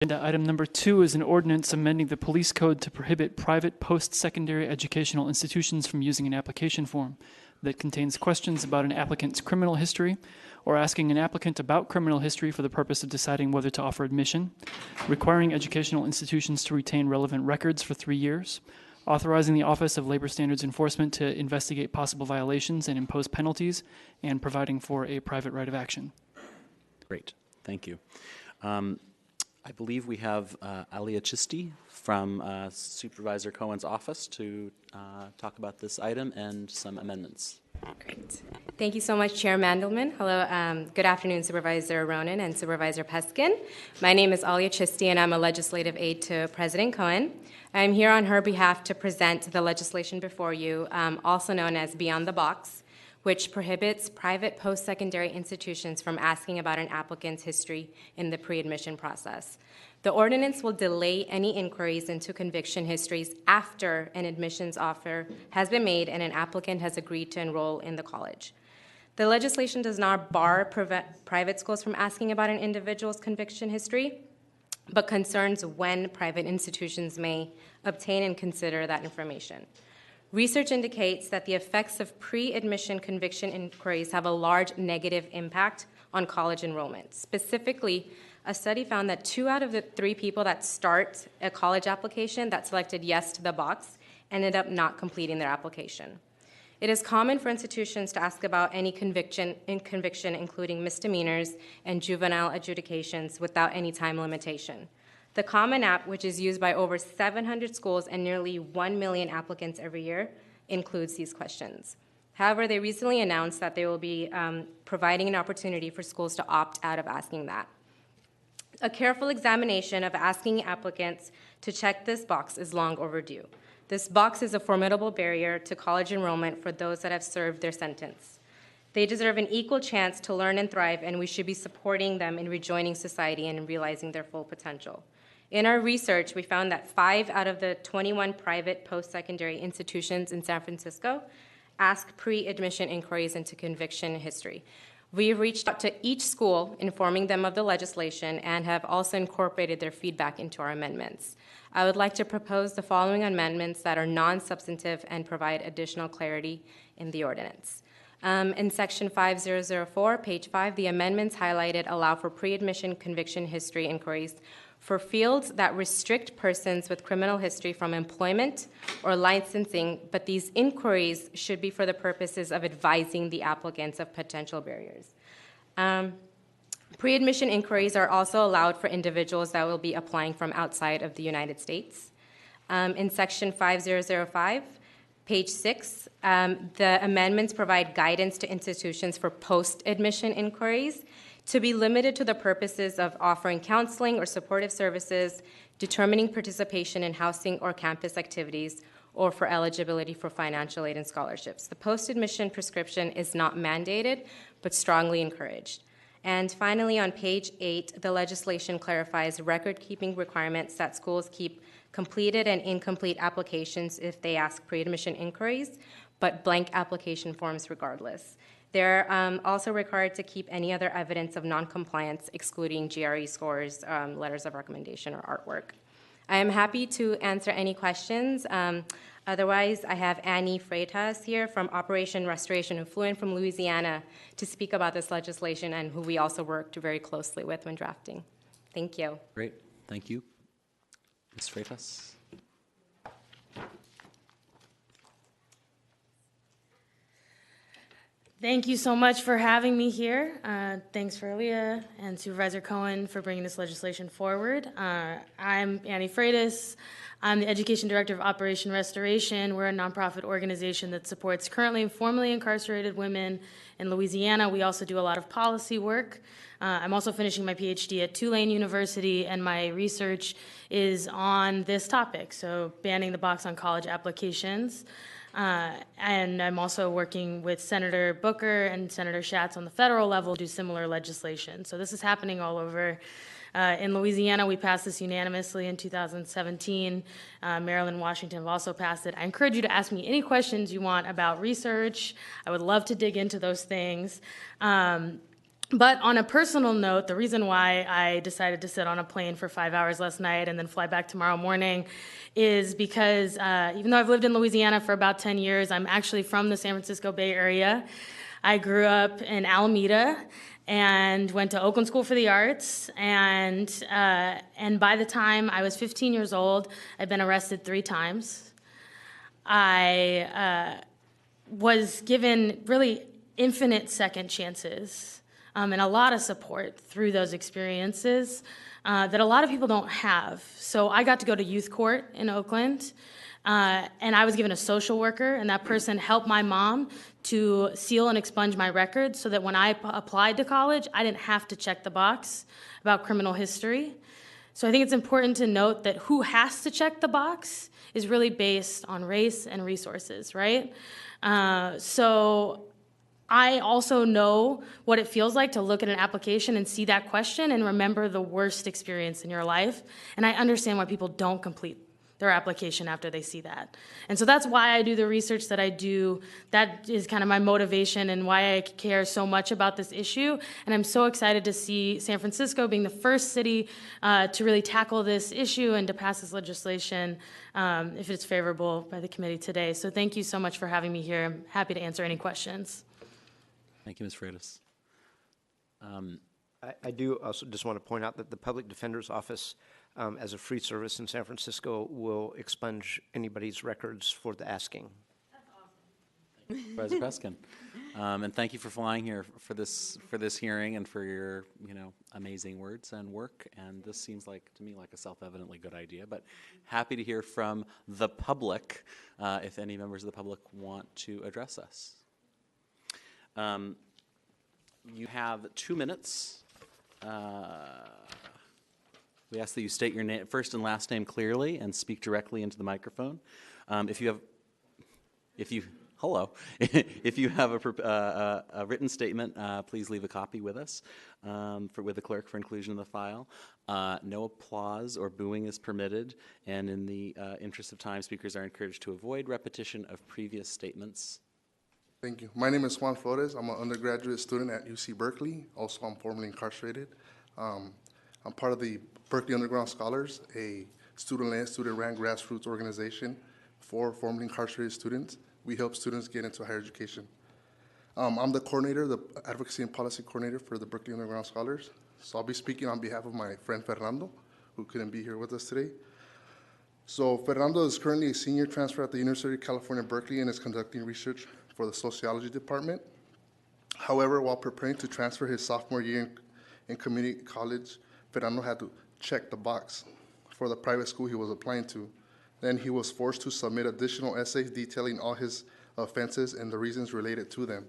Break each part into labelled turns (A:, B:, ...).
A: Agenda item number 2 is an ordinance amending the police code to prohibit private post-secondary educational institutions from using an application form that contains questions about an applicant's criminal history or asking an applicant about criminal history for the purpose of deciding whether to offer admission, requiring educational institutions to retain relevant records for 3 years, authorizing the Office of Labor Standards Enforcement to investigate possible violations and impose penalties, and providing for a private right of action.
B: Great, thank you. I believe we have Alia Chisti from Supervisor Cohen's office to talk about this item and some amendments.
C: Great. Thank you so much, Chair Mandelman. Hello, good afternoon, Supervisor Ronan and Supervisor Peskin. My name is Alia Chisti, and I'm a legislative aide to President Cohen. I'm here on her behalf to present the legislation before you, also known as Beyond the Box, which prohibits private post-secondary institutions from asking about an applicant's history in the pre-admission process. The ordinance will delay any inquiries into conviction histories after an admissions offer has been made and an applicant has agreed to enroll in the college. The legislation does not bar private schools from asking about an individual's conviction history, but concerns when private institutions may obtain and consider that information. Research indicates that the effects of pre-admission conviction inquiries have a large negative impact on college enrollment. Specifically, a study found that 2 out of the 3 people that start a college application that selected yes to the box ended up not completing their application. It is common for institutions to ask about any conviction, including misdemeanors and juvenile adjudications, without any time limitation. The Common App, which is used by over 700 schools and nearly 1 million applicants every year, includes these questions. However, they recently announced that they will be providing an opportunity for schools to opt out of asking that. A careful examination of asking applicants to check this box is long overdue. This box is a formidable barrier to college enrollment for those that have served their sentence. They deserve an equal chance to learn and thrive, and we should be supporting them in rejoining society and in realizing their full potential. In our research, we found that 5 out of the 21 private post-secondary institutions in San Francisco ask pre-admission inquiries into conviction history. We have reached out to each school, informing them of the legislation, and have also incorporated their feedback into our amendments. I would like to propose the following amendments that are non-substantive and provide additional clarity in the ordinance. In Section 5004, page 5, the amendments highlighted allow for pre-admission conviction history inquiries for fields that restrict persons with criminal history from employment or licensing, but these inquiries should be for the purposes of advising the applicants of potential barriers. Pre-admission inquiries are also allowed for individuals that will be applying from outside of the United States. In Section 5005, page 6, the amendments provide guidance to institutions for post-admission inquiries to be limited to the purposes of offering counseling or supportive services, determining participation in housing or campus activities, or for eligibility for financial aid and scholarships. The post-admission prescription is not mandated, but strongly encouraged. And finally, on page 8, the legislation clarifies record-keeping requirements that schools keep completed and incomplete applications if they ask pre-admission inquiries, but blank application forms regardless. They're also required to keep any other evidence of noncompliance, excluding GRE scores, letters of recommendation, or artwork. I am happy to answer any questions. Otherwise, I have Annie Freitas here from Operation Restoration, who flew in from Louisiana to speak about this legislation and who we also worked very closely with when drafting. Thank you.
B: Great, thank you. Ms. Freitas.
D: Thank you so much for having me here. Thanks for Leah and Supervisor Cohen for bringing this legislation forward. I'm Annie Freitas. I'm the Education Director of Operation Restoration. We're a nonprofit organization that supports currently and formerly incarcerated women in Louisiana. We also do a lot of policy work. I'm also finishing my PhD at Tulane University, and my research is on this topic, so banning the box on college applications. And I'm also working with Senator Booker and Senator Schatz on the federal level to do similar legislation. So this is happening all over. In Louisiana, we passed this unanimously in 2017. Maryland and Washington have also passed it. I encourage you to ask me any questions you want about research. I would love to dig into those things. But on a personal note, the reason why I decided to sit on a plane for 5 hours last night and then fly back tomorrow morning is because even though I've lived in Louisiana for about 10 years, I'm actually from the San Francisco Bay Area. I grew up in Alameda and went to Oakland School for the Arts, and by the time I was 15 years old, I'd been arrested 3 times. I was given really infinite second chances and a lot of support through those experiences that a lot of people don't have. So I got to go to youth court in Oakland, and I was given a social worker, and that person helped my mom to seal and expunge my records so that when I applied to college, I didn't have to check the box about criminal history. So I think it's important to note that who has to check the box is really based on race and resources, right? So I also know what it feels like to look at an application and see that question and remember the worst experience in your life. And I understand why people don't complete their application after they see that. And so that's why I do the research that I do. That is kind of my motivation and why I care so much about this issue. And I'm so excited to see San Francisco being the first city to really tackle this issue and to pass this legislation if it's favorable by the committee today. So thank you so much for having me here. I'm happy to answer any questions.
B: Thank you, Ms. Freitas.
E: I do also just want to point out that the Public Defender's Office, as a free service in San Francisco, will expunge anybody's records for the asking.
B: Supervisor Peskin. And thank you for flying here for this hearing and for your amazing words and work. And this seems like to me like a self-evidently good idea. But happy to hear from the public if any members of the public want to address us. You have 2 minutes. We ask that you state your first and last name clearly and speak directly into the microphone. If you have a written statement, please leave a copy with us with the clerk for inclusion in the file. No applause or booing is permitted, and in the interest of time, speakers are encouraged to avoid repetition of previous statements.
F: Thank you. My name is Juan Flores. I'm an undergraduate student at UC Berkeley. Also, I'm formerly incarcerated. I'm part of the Berkeley Underground Scholars, a student-led, student-run grassroots organization for formerly incarcerated students. We help students get into higher education. I'm the coordinator, the advocacy and policy coordinator for the Berkeley Underground Scholars. So I'll be speaking on behalf of my friend Fernando, who couldn't be here with us today. So Fernando is currently a senior transfer at the University of California, Berkeley, and is conducting research for the sociology department. However, while preparing to transfer his sophomore year in community college, Fernando had to check the box for the private school he was applying to. Then he was forced to submit additional essays detailing all his offenses and the reasons related to them.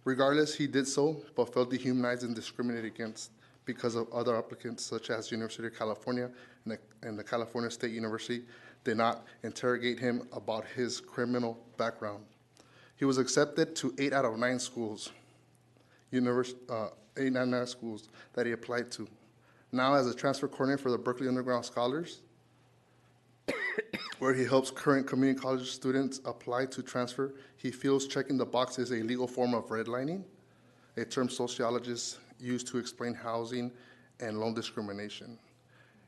F: Regardless, he did so, but felt dehumanized and discriminated against because of other applicants, such as University of California and the California State University, did not interrogate him about his criminal background. He was accepted to 8 out of 9 schools, 8 out of 9 schools that he applied to. Now, as a transfer coordinator for the Berkeley Underground Scholars, where he helps current community college students apply to transfer, he feels checking the box is a legal form of redlining, a term sociologists use to explain housing and loan discrimination.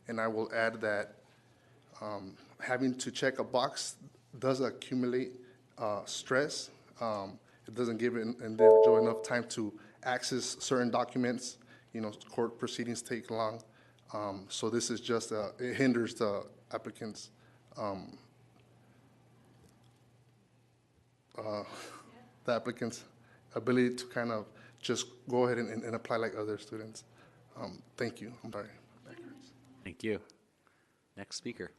F: And I will add that having to check a box does accumulate stress. It doesn't give an individual enough time to access certain documents. Court proceedings take long. So this is just, it hinders the applicant's ability to kind of just go ahead and apply like other students. Thank you. I'm sorry.
B: Thank you. Next speaker.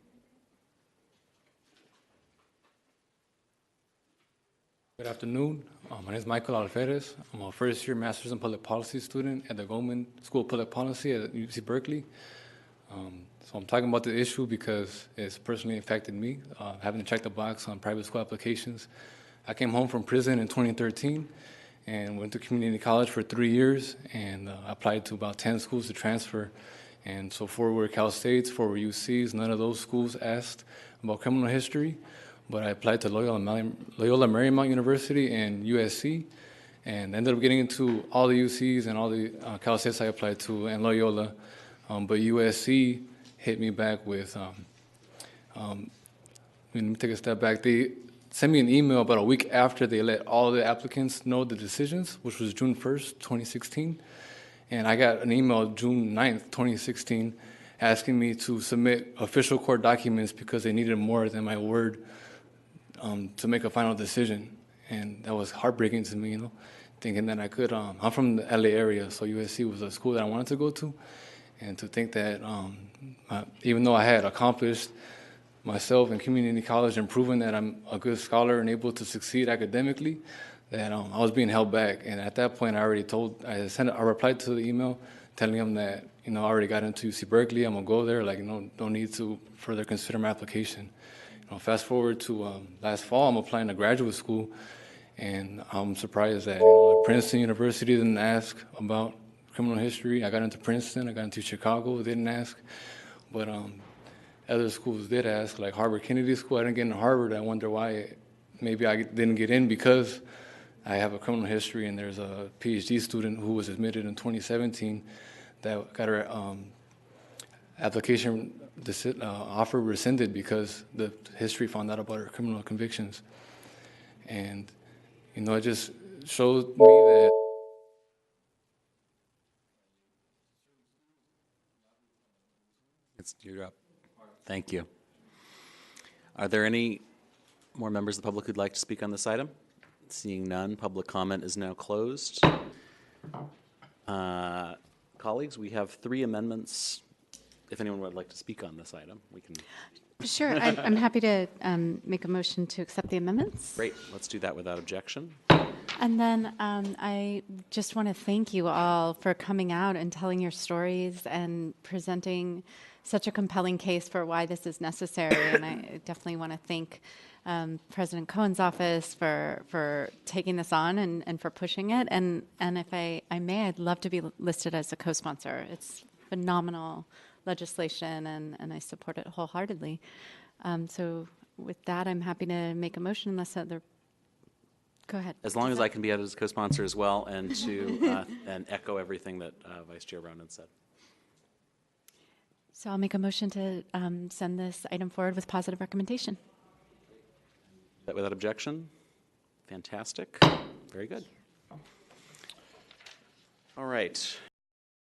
G: Good afternoon. My name is Michael Alvarez. I'm a first-year Master's in Public Policy student at the Goldman School of Public Policy at UC Berkeley. So I'm talking about the issue because it's personally affected me, having to check the box on private school applications. I came home from prison in 2013 and went to community college for 3 years and applied to about 10 schools to transfer. And so 4 were Cal States, 4 were UCs. None of those schools asked about criminal history. But I applied to Loyola Marymount University and USC, and ended up getting into all the UCs and all the Cal States I applied to and Loyola. But USC hit me back with, let me take a step back. They sent me an email about a week after they let all the applicants know the decisions, which was June 1st, 2016. And I got an email June 9th, 2016, asking me to submit official court documents because they needed more than my word to make a final decision. And that was heartbreaking to me, thinking that I could. I'm from the LA area, so USC was a school that I wanted to go to. And to think that even though I had accomplished myself in community college and proven that I'm a good scholar and able to succeed academically, that I was being held back. And at that point, I replied to the email telling them that, I already got into UC Berkeley, I'm gonna go there, don't need to further consider my application. Fast forward to last fall, I'm applying to graduate school, and I'm surprised that Princeton University didn't ask about criminal history. I got into Princeton, I got into Chicago, they didn't ask, but other schools did ask, like Harvard Kennedy School. I didn't get into Harvard. I wonder why. Maybe I didn't get in because I have a criminal history, and there's a PhD student who was admitted in 2017 that got her application offer rescinded because the history found out about her criminal convictions. And, it just shows me that
B: You're up. Thank you. Are there any more members of the public who'd like to speak on this item? Seeing none, public comment is now closed. Colleagues, we have 3 amendments. If anyone would like to speak on this item, we can.
H: Sure, I'm happy to make a motion to accept the amendments.
B: Great, let's do that without objection.
H: And then I just want to thank you all for coming out and telling your stories and presenting such a compelling case for why this is necessary. And I definitely want to thank President Cohen's office for taking this on and for pushing it. And if I may, I'd love to be listed as a co-sponsor. It's phenomenal legislation, and I support it wholeheartedly. So with that, I'm happy to make a motion unless other. Go ahead.
B: As long as I can be added as co-sponsor as well, and to and echo everything that Vice Chair Ronan said.
H: So I'll make a motion to send this item forward with positive recommendation.
B: That without objection? Fantastic. Very good. All right.